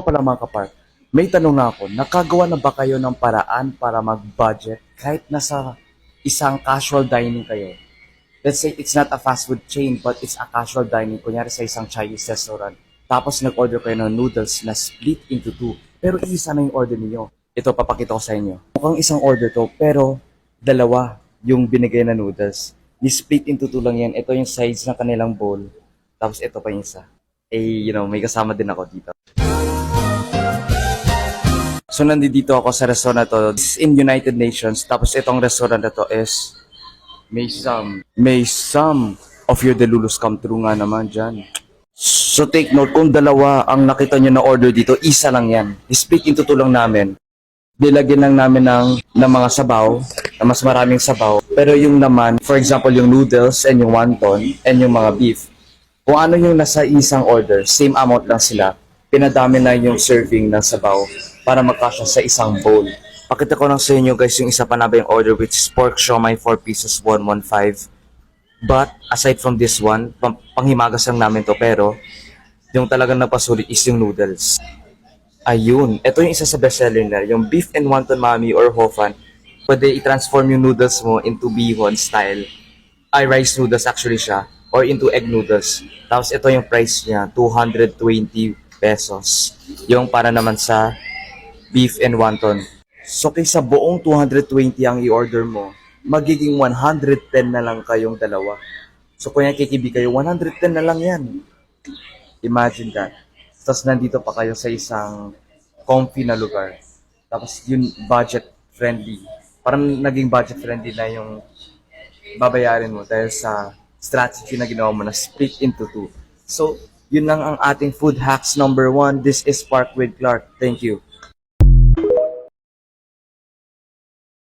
Pala mga kapark, may tanong na ako, nakagawa na ba kayo ng paraan para mag-budget kahit nasa isang casual dining kayo? Let's say it's not a fast food chain but it's a casual dining, kunyari sa isang Chinese restaurant. Tapos nag-order kayo ng noodles na split into two, pero isa na yung order niyo. Ito, papakita ko sa inyo. Mukhang isang order to, pero dalawa yung binigay na noodles. Ni-split into two lang yan. Ito yung size ng kanilang bowl. Tapos ito pa yung isa. May kasama din ako dito. So, nandito ako sa restaurant na to. This is in United Nations. Tapos itong restaurant na to is may some of your delulus come true nga naman dyan. So, take note, kung dalawa ang nakita nyo na order dito, isa lang yan. I-split into two lang namin. Nilagyan lang namin ng mga sabaw, na mas maraming sabaw. Pero yung naman, for example, yung noodles and yung wonton and yung mga beef, kung ano yung nasa isang order, same amount lang sila. Pinadami na yung serving ng sabaw para magkasya sa isang bowl. Pakita ko lang sa inyo guys yung isa pa na ba yung order, which is pork siomai 4 pieces 115. But aside from this one, panghimagas lang namin to, pero yung talagang napasulit is yung noodles. Ayun, ito yung isa sa bestseller na, yung beef and wonton mami or hofan. Pwede i-transform yung noodles mo into bihon style. Rice noodles actually siya, or into egg noodles. Tapos ito yung price niya, 220 pesos. Yung para naman sa beef and wonton. So kaysa buong 220 ang i-order mo, magiging 110 na lang kayong dalawa. So kung yan kikibi kayo, 110 na lang yan. Imagine that. Tapos nandito pa kayo sa isang comfy na lugar. Tapos yun, budget friendly. Parang naging budget friendly na yung babayarin mo dahil sa strategy na ginawa mo na split into two. So, yun lang ang ating food hacks number 1. This is Park with Clark. Thank you.